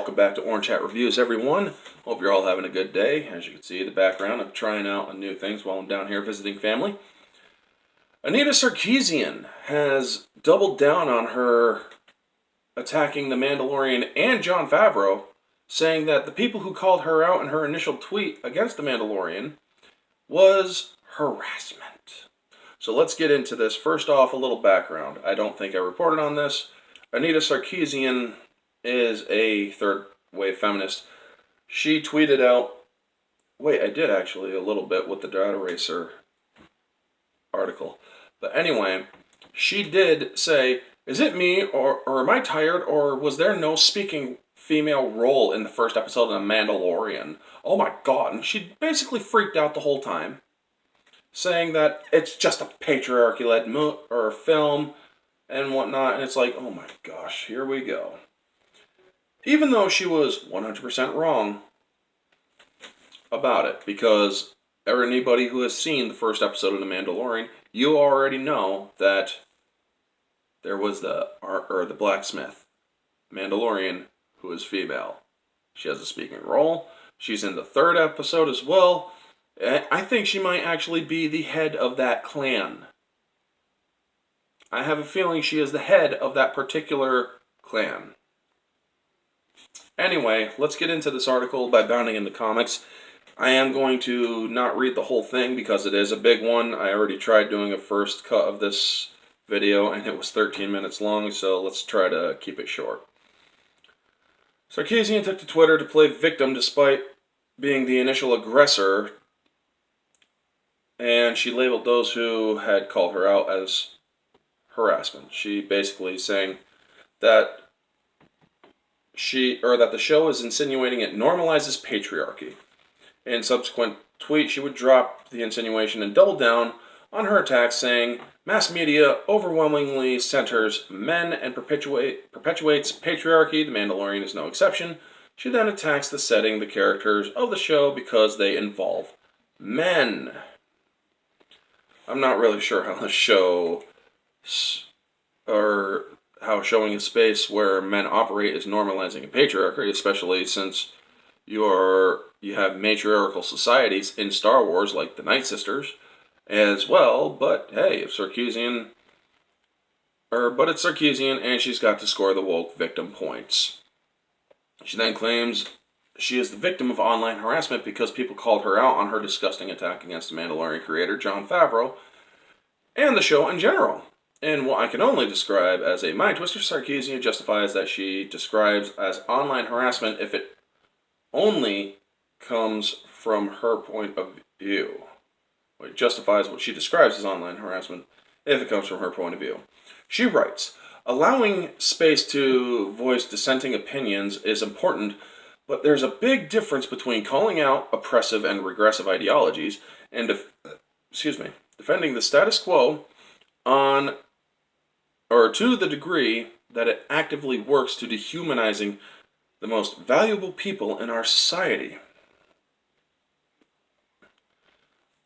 welcome back to Orange Hat Reviews, everyone. Hope you're all having a good day. As you can see in the background, I'm trying out new things while I'm down here visiting family. Anita Sarkeesian has doubled down on her attacking the Mandalorian and Jon Favreau, saying that the people who called her out in her initial tweet against the Mandalorian was harassment. So let's get into this. First off, a little background. I don't think I reported on this. Anita Sarkeesian is a third-wave feminist. She tweeted out... Wait, I did actually a little bit with the Data Racer article. But anyway, she did say, is it me, or am I tired, or was there no speaking female role in the first episode of The Mandalorian? Oh my god, and she basically freaked out the whole time, saying that it's just a patriarchy-led film and whatnot, and it's like, oh my gosh, here we go. Even though she was 100% wrong about it, because anybody who has seen the first episode of The Mandalorian, you already know that there was the blacksmith Mandalorian who is female. She has a speaking role. She's in the third episode as well. I think she might actually be the head of that clan. I have a feeling she is the head of that particular clan. Anyway, let's get into this article by bounding into comics. I am going to not read the whole thing because it is a big one. I already tried doing a first cut of this video and it was 13 minutes long, so let's try to keep it short. Sarkeesian took to Twitter to play victim despite being the initial aggressor, and she labeled those who had called her out as harassment. She basically saying that the show is insinuating it normalizes patriarchy. In subsequent tweet, she would drop the insinuation and double down on her attack, saying, mass media overwhelmingly centers men and perpetuates patriarchy. The Mandalorian is no exception. She then attacks the setting, the characters of the show because they involve men. I'm not really sure how the show, or how showing a space where men operate is normalizing a patriarchy, especially since you have matriarchal societies in Star Wars like the Night Sisters as well. But hey, it's Sarkeesian, and she's got to score the woke victim points. She then claims she is the victim of online harassment because people called her out on her disgusting attack against the Mandalorian creator Jon Favreau and the show in general. In what I can only describe as a mind twister, Sarkeesian justifies that she describes as online harassment if it only comes from her point of view. It justifies what she describes as online harassment if it comes from her point of view. She writes, allowing space to voice dissenting opinions is important, but there's a big difference between calling out oppressive and regressive ideologies and defending the status quo to the degree that it actively works to dehumanizing the most valuable people in our society.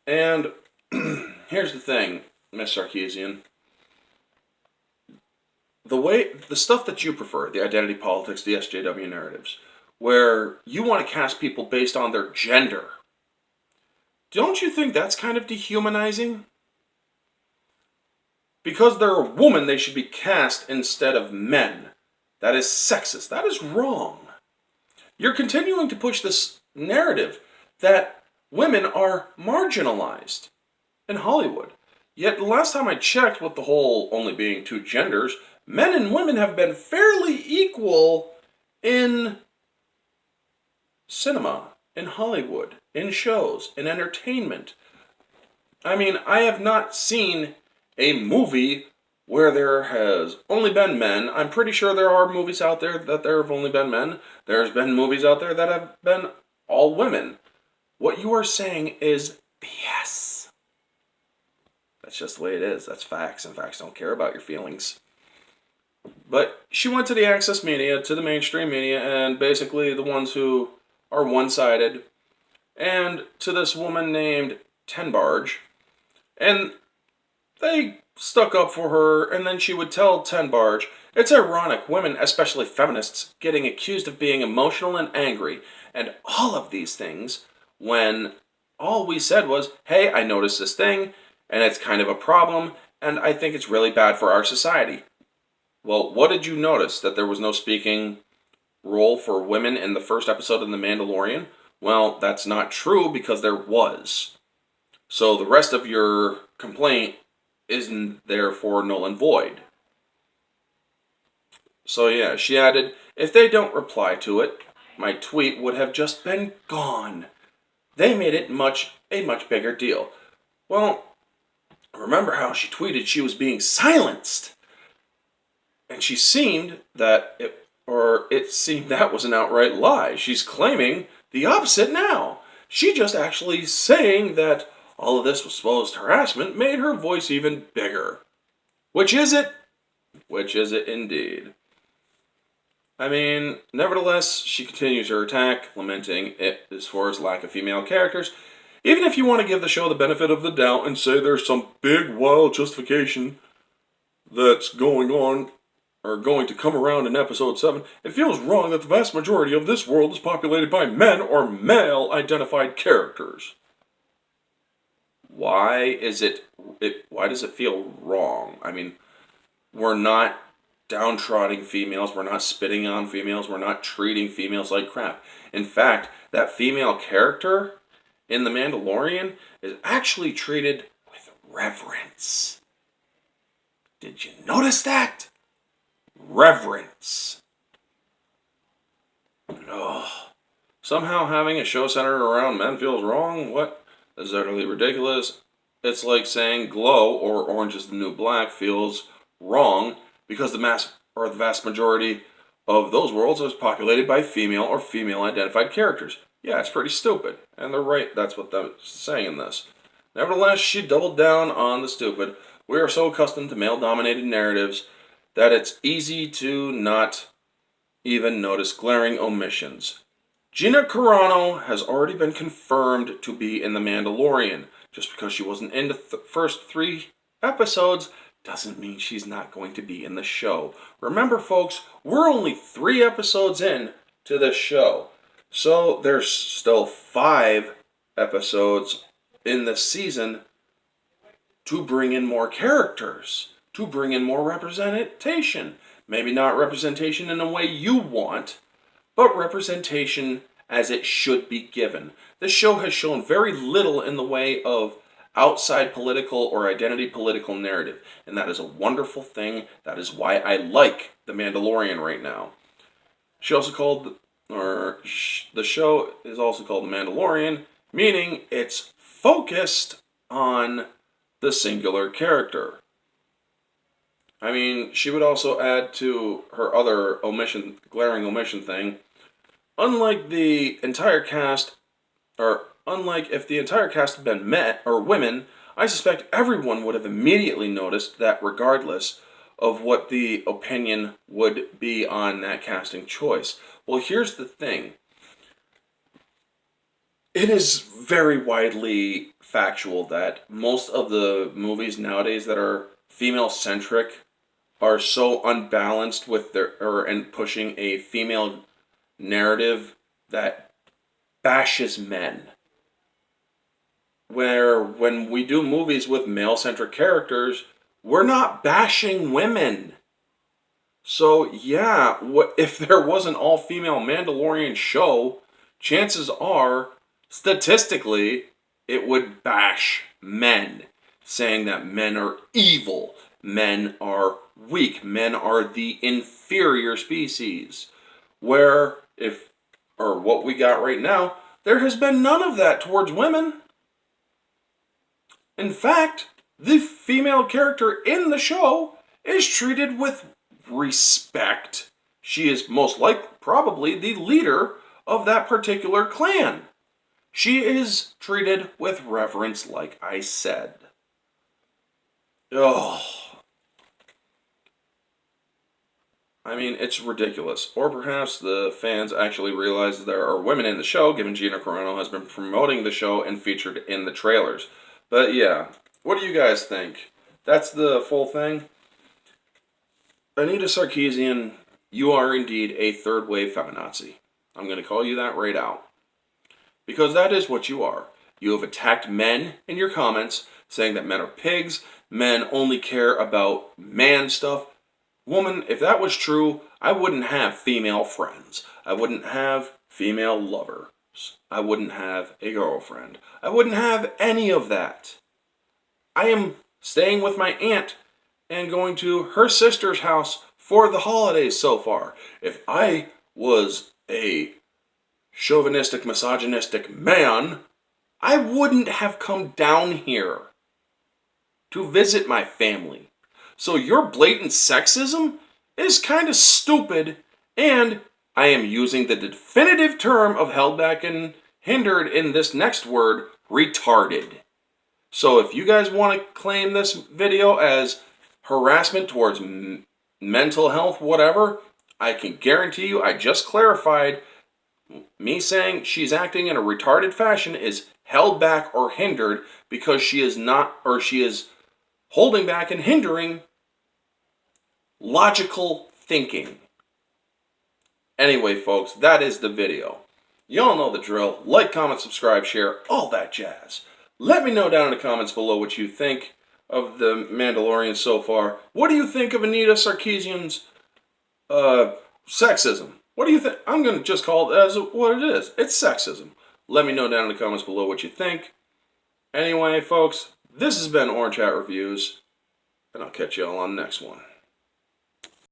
And here's the thing, Miss Sarkeesian. The stuff that you prefer, the identity politics, the SJW narratives, where you want to cast people based on their gender, don't you think that's kind of dehumanizing? Because they're a woman, they should be cast instead of men. That is sexist. That is wrong. You're continuing to push this narrative that women are marginalized in Hollywood. Yet the last time I checked with the whole only being two genders, men and women have been fairly equal in cinema, in Hollywood, in shows, in entertainment. I mean, I have not seen a movie where there has only been men. I'm pretty sure there are movies out there that there have only been men. There's been movies out there that have been all women. What you are saying is BS. That's just the way it is. That's facts, and facts don't care about your feelings. But she went to the access media, to the mainstream media, and basically the ones who are one-sided, and to this woman named Tenbarge, and they stuck up for her, and then she would tell Ten Barge, it's ironic women, especially feminists, getting accused of being emotional and angry, and all of these things, when all we said was, hey, I noticed this thing, and it's kind of a problem, and I think it's really bad for our society. Well, what did you notice? That there was no speaking role for women in the first episode of The Mandalorian? Well, that's not true because there was. So the rest of your complaint isn't therefore null and void. So yeah, she added, if they don't reply to it, my tweet would have just been gone. They made it a much bigger deal. Well, remember how she tweeted she was being silenced? And she seemed that it seemed that was an outright lie. She's claiming the opposite now. She just actually saying that all of this was supposed harassment made her voice even bigger. Which is it? Which is it indeed? I mean, nevertheless, she continues her attack, lamenting it as far as lack of female characters. Even if you want to give the show the benefit of the doubt and say there's some big, wild justification that's going on, or going to come around in episode 7, it feels wrong that the vast majority of this world is populated by men or male-identified characters. Why does it feel wrong? I mean, we're not downtrodden females, we're not spitting on females, we're not treating females like crap. In fact, that female character in The Mandalorian is actually treated with reverence. Did you notice that? Reverence. Oh. Somehow having a show centered around men feels wrong? What? That's utterly ridiculous. It's like saying Glow or Orange is the New Black feels wrong because the vast majority of those worlds is populated by female or female-identified characters. Yeah, it's pretty stupid. And they're right, that's what they're saying in this. Nevertheless, she doubled down on the stupid. We are so accustomed to male-dominated narratives that it's easy to not even notice glaring omissions. Gina Carano has already been confirmed to be in The Mandalorian. Just because she wasn't in the first 3 episodes doesn't mean she's not going to be in the show. Remember, folks, we're only 3 episodes in to this show. So there's still 5 episodes in the season to bring in more characters, to bring in more representation. Maybe not representation in a way you want, but representation as it should be given. This show has shown very little in the way of outside political or identity political narrative, and that is a wonderful thing. That is why I like The Mandalorian right now. The show is also called The Mandalorian, meaning it's focused on the singular character. I mean, she would also add to her other glaring omission thing, unlike if the entire cast had been women, I suspect everyone would have immediately noticed that regardless of what the opinion would be on that casting choice. Well, here's the thing. It is very widely factual that most of the movies nowadays that are female-centric are so unbalanced with and pushing a female narrative that bashes men. Where when we do movies with male-centric characters, we're not bashing women. So yeah, if there was an all-female Mandalorian show, chances are, statistically, it would bash men, saying that men are evil, men are weak, men are the inferior species. What we got right now, there has been none of that towards women. In fact, the female character in the show is treated with respect. She is most likely, probably, the leader of that particular clan. She is treated with reverence, like I said. Oh. I mean, it's ridiculous. Or perhaps the fans actually realize there are women in the show, given Gina Carano has been promoting the show and featured in the trailers. But yeah, what do you guys think? that's the full thing. Anita Sarkeesian, you are indeed a third wave feminazi. I'm going to call you that right out. Because that is what you are. You have attacked men in your comments, saying that men are pigs, men only care about man stuff. Woman, if that was true, I wouldn't have female friends. I wouldn't have female lovers. I wouldn't have a girlfriend. I wouldn't have any of that. I am staying with my aunt and going to her sister's house for the holidays so far. If I was a chauvinistic, misogynistic man, I wouldn't have come down here to visit my family. So your blatant sexism is kind of stupid, and I am using the definitive term of held back and hindered in this next word, retarded. So if you guys want to claim this video as harassment towards mental health, whatever, I can guarantee you, I just clarified, me saying she's acting in a retarded fashion is held back or hindered because she is not, or she is holding back and hindering logical thinking. Anyway, folks, that is the video. Y'all know the drill. Like, comment, subscribe, share, all that jazz. Let me know down in the comments below what you think of the Mandalorian so far. What do you think of Anita Sarkeesian's sexism? What do you think? I'm going to just call it as what it is. It's sexism. Let me know down in the comments below what you think. Anyway, folks, this has been Orange Hat Reviews, and I'll catch y'all on the next one.